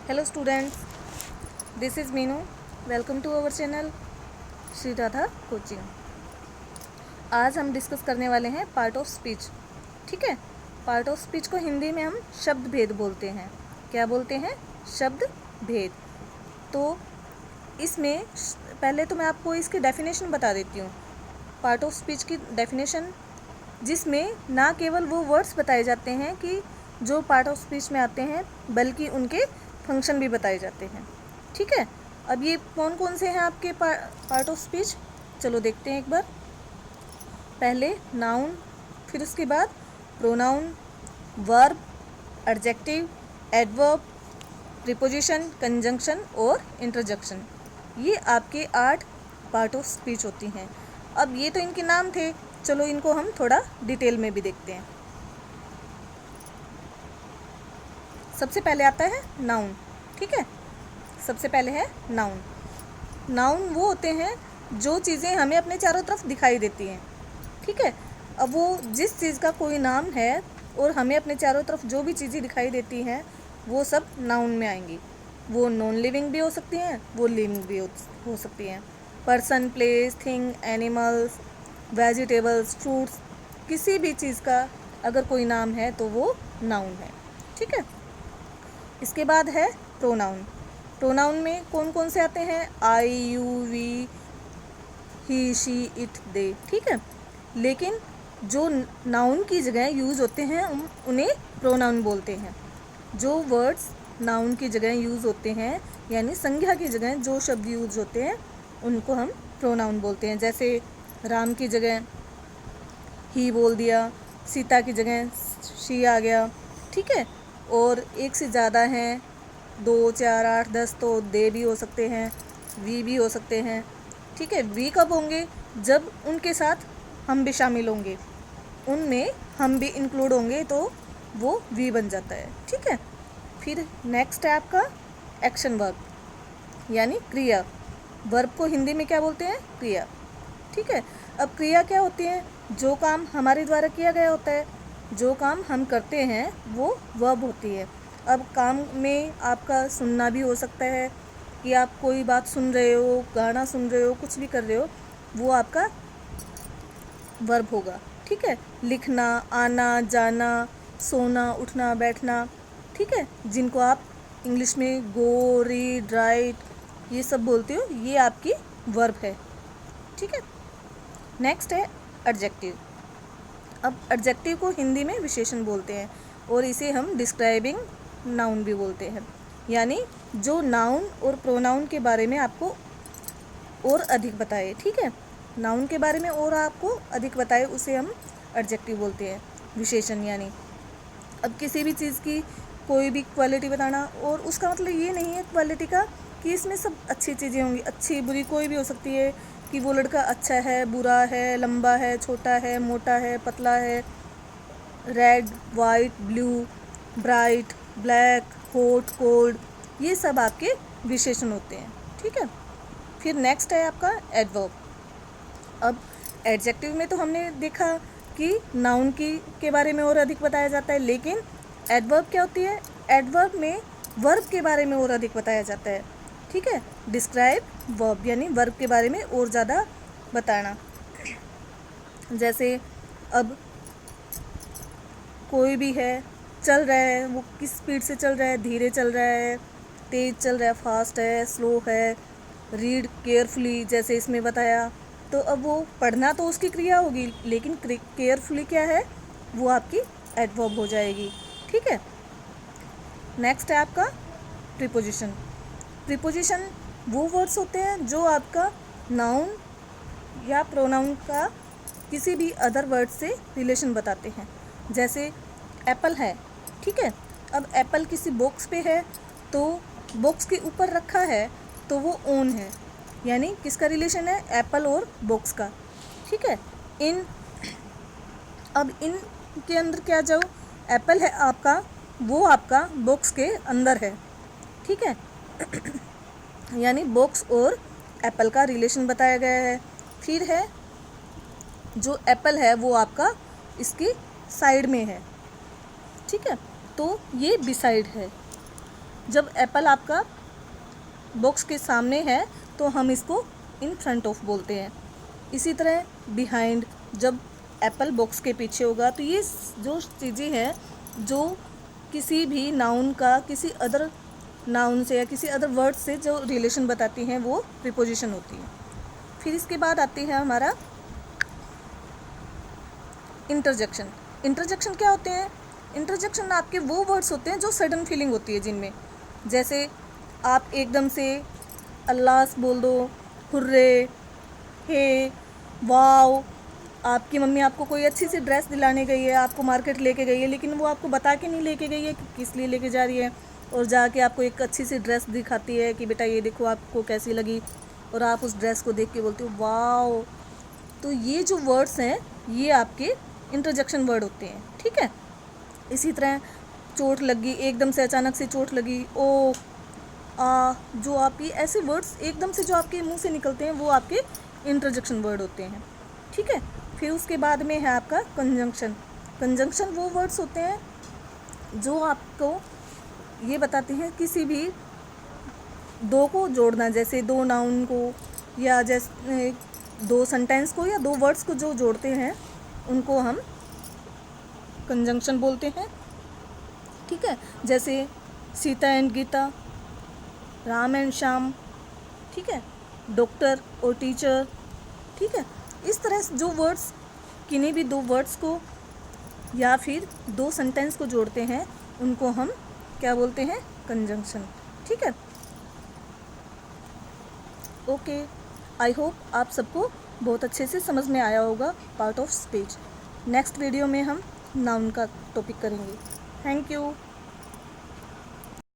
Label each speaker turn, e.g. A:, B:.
A: Hello students, this is Meenu. Welcome to our channel Shri Radha coaching. आज हम discuss करने वाले हैं पार्ट ऑफ स्पीच। ठीक है, पार्ट ऑफ स्पीच को हिंदी में हम शब्द भेद बोलते हैं। क्या बोलते हैं? शब्द भेद। तो इसमें पहले तो मैं आपको इसकी डेफिनेशन बता देती हूँ। पार्ट ऑफ स्पीच की डेफिनेशन, जिसमें ना केवल वो वर्ड्स बताए जाते हैं कि जो पार्ट ऑफ स्पीच में आते हैं, बल्कि उनके फंक्शन भी बताए जाते हैं। ठीक है, अब ये कौन कौन से हैं आपके पार्ट ऑफ स्पीच, चलो देखते हैं एक बार। पहले नाउन, फिर उसके बाद pronoun, verb, adjective, adverb, preposition, conjunction और इंटरजेक्शन। ये आपके 8 पार्ट ऑफ स्पीच होती हैं। अब ये तो इनके नाम थे, चलो इनको हम थोड़ा डिटेल में भी देखते हैं। सबसे पहले आता है नाउन। ठीक है, सबसे पहले है नाउन। नाउन वो होते हैं जो चीज़ें हमें अपने चारों तरफ दिखाई देती हैं। ठीक है, अब वो जिस चीज़ का कोई नाम है और हमें अपने चारों तरफ जो भी चीज़ें दिखाई देती हैं वो सब नाउन में आएंगी। वो नॉन लिविंग भी हो सकती हैं, वो लिविंग भी हो सकती हैं। Person, place, thing, animals, vegetables, fruits, किसी भी चीज़ का अगर कोई नाम है तो वो नाउन है। ठीक है, इसके बाद है प्रोनाउन। प्रोनाउन में कौन कौन से आते हैं? I, you, we, he, she, it, they. ठीक है, लेकिन जो नाउन की जगह यूज़ होते हैं उन्हें प्रोनाउन बोलते हैं। जो वर्ड्स नाउन की जगह यूज़ होते हैं, यानी संज्ञा की जगह जो शब्द यूज़ होते हैं उनको हम प्रोनाउन बोलते हैं। जैसे राम की जगह ही बोल दिया, सीता की जगह शी आ गया। ठीक है, और एक से ज़्यादा हैं, 2, 4, 8, 10, तो दे भी हो सकते हैं, वी भी हो सकते हैं। ठीक है, वी कब होंगे? जब उनके साथ हम भी शामिल होंगे, उनमें हम भी इंक्लूड होंगे तो वो वी बन जाता है। ठीक है, फिर नेक्स्ट है आपका एक्शन वर्ब, यानी क्रिया। वर्ब को हिंदी में क्या बोलते हैं? क्रिया। ठीक है, अब क्रिया क्या होती है? जो काम हमारे द्वारा किया गया होता है, जो काम हम करते हैं वो वर्ब होती है। अब काम में आपका सुनना भी हो सकता है कि आप कोई बात सुन रहे हो, गाना सुन रहे हो, कुछ भी कर रहे हो, वो आपका वर्ब होगा। ठीक है, लिखना, आना, जाना, सोना, उठना, बैठना। ठीक है, जिनको आप इंग्लिश में गो, रीड, राइट ये सब बोलते हो, ये आपकी वर्ब है। ठीक है, नेक्स्ट है एडजेक्टिव। अब एडजेक्टिव को हिंदी में विशेषण बोलते हैं और इसे हम डिस्क्राइबिंग नाउन भी बोलते हैं। यानी जो नाउन और प्रोनाउन के बारे में आपको और अधिक बताए। ठीक है, नाउन के बारे में और आपको अधिक बताए उसे हम एडजेक्टिव बोलते हैं, विशेषण। यानी अब किसी भी चीज़ की कोई भी क्वालिटी बताना, और उसका मतलब ये नहीं है क्वालिटी का कि इसमें सब अच्छी चीज़ें होंगी। अच्छी बुरी कोई भी हो सकती है, कि वो लड़का अच्छा है, बुरा है, लंबा है, छोटा है, मोटा है, पतला है, red, white, blue, bright, black, hot, cold, ये सब आपके विशेषण होते हैं। ठीक है, फिर नेक्स्ट है आपका एडवर्ब। अब एडजेक्टिव में तो हमने देखा कि नाउन के बारे में और अधिक बताया जाता है, लेकिन एडवर्ब क्या होती है? एडवर्ब में वर्ब के बारे में और अधिक बताया जाता है। ठीक है, डिस्क्राइब वर्ब, यानी वर्ब के बारे में और ज़्यादा बताना। जैसे अब कोई भी है, चल रहा है, वो किस स्पीड से चल रहा है? धीरे चल रहा है, तेज़ चल रहा है, फास्ट है, स्लो है, रीड केयरफुली जैसे इसमें बताया। तो अब वो पढ़ना तो उसकी क्रिया होगी, लेकिन केयरफुली क्या है? वो आपकी एडवर्ब हो जाएगी। ठीक है, नेक्स्ट है आपका प्रीपोजिशन। प्रीपोजिशन वो वर्ड्स होते हैं जो आपका नाउन या प्रोनाउन का किसी भी अदर वर्ड से रिलेशन बताते हैं। जैसे एप्पल है। ठीक है, अब एप्पल किसी बॉक्स पे है, तो बॉक्स के ऊपर रखा है तो वो ऑन है, यानी किसका रिलेशन है? एप्पल और बॉक्स का। ठीक है, अब इन के अंदर क्या जाओ, एप्पल है आपका, वो आपका बॉक्स के अंदर है। ठीक है, यानी बॉक्स और एप्पल का रिलेशन बताया गया है। फिर है जो एप्पल है वो आपका इसकी साइड में है। ठीक है, तो ये बिसाइड है। जब एप्पल आपका बॉक्स के सामने है तो हम इसको इन फ्रंट ऑफ बोलते हैं। इसी तरह बिहाइंड, जब एप्पल बॉक्स के पीछे होगा तो ये जो चीज़ें हैं जो किसी भी नाउन का किसी अदर नाउन से या किसी अदर वर्ड से जो रिलेशन बताती हैं वो प्रीपोजिशन होती है। फिर इसके बाद आती है हमारा इंटरजेक्शन। इंटरजेक्शन क्या होते हैं? इंटरजेक्शन आपके वो वर्ड्स होते हैं जो सडन फीलिंग होती है जिनमें, जैसे आप एकदम से अल्लाह बोल दो, हुर्रे, हे, वाओ। आपकी मम्मी आपको कोई अच्छी सी ड्रेस दिलाने गई है, आपको मार्केट लेके गई है, लेकिन वो आपको बता के नहीं लेके गई है कि किस लिए लेके जा रही है, और जाके आपको एक अच्छी सी ड्रेस दिखाती है कि बेटा ये देखो आपको कैसी लगी, और आप उस ड्रेस को देख के बोलते हो वाओ। तो ये जो वर्ड्स हैं ये आपके इंटरजेक्शन वर्ड होते हैं, ठीक है। इसी तरह चोट लगी, एकदम से अचानक से चोट लगी, ओ, आ, जो आपकी ऐसे वर्ड्स एकदम से जो आपके मुंह से निकलते हैं वो आपके इंटरजेक्शन वर्ड होते हैं, ठीक है। फिर उसके बाद में है आपका कंजंक्शन। कंजंक्शन वो वर्ड्स होते हैं जो आपको ये बताते हैं किसी भी दो को जोड़ना, जैसे दो नाउन को या जैसे दो सेंटेंस को या दो वर्ड्स को जो जोड़ते हैं उनको हम कंजंक्शन बोलते हैं, ठीक है। जैसे सीता एंड गीता, राम एंड श्याम, ठीक है, डॉक्टर और टीचर, ठीक है। इस तरह से जो वर्ड्स किन्हीं भी दो वर्ड्स को या फिर दो सेंटेंस को जोड़ते हैं उनको हम क्या बोलते हैं? कंजंक्शन, ठीक है। ओके, आई होप आप सबको बहुत अच्छे से समझ में आया होगा part of speech. Next video में हम नाउन का टॉपिक करेंगे। Thank you.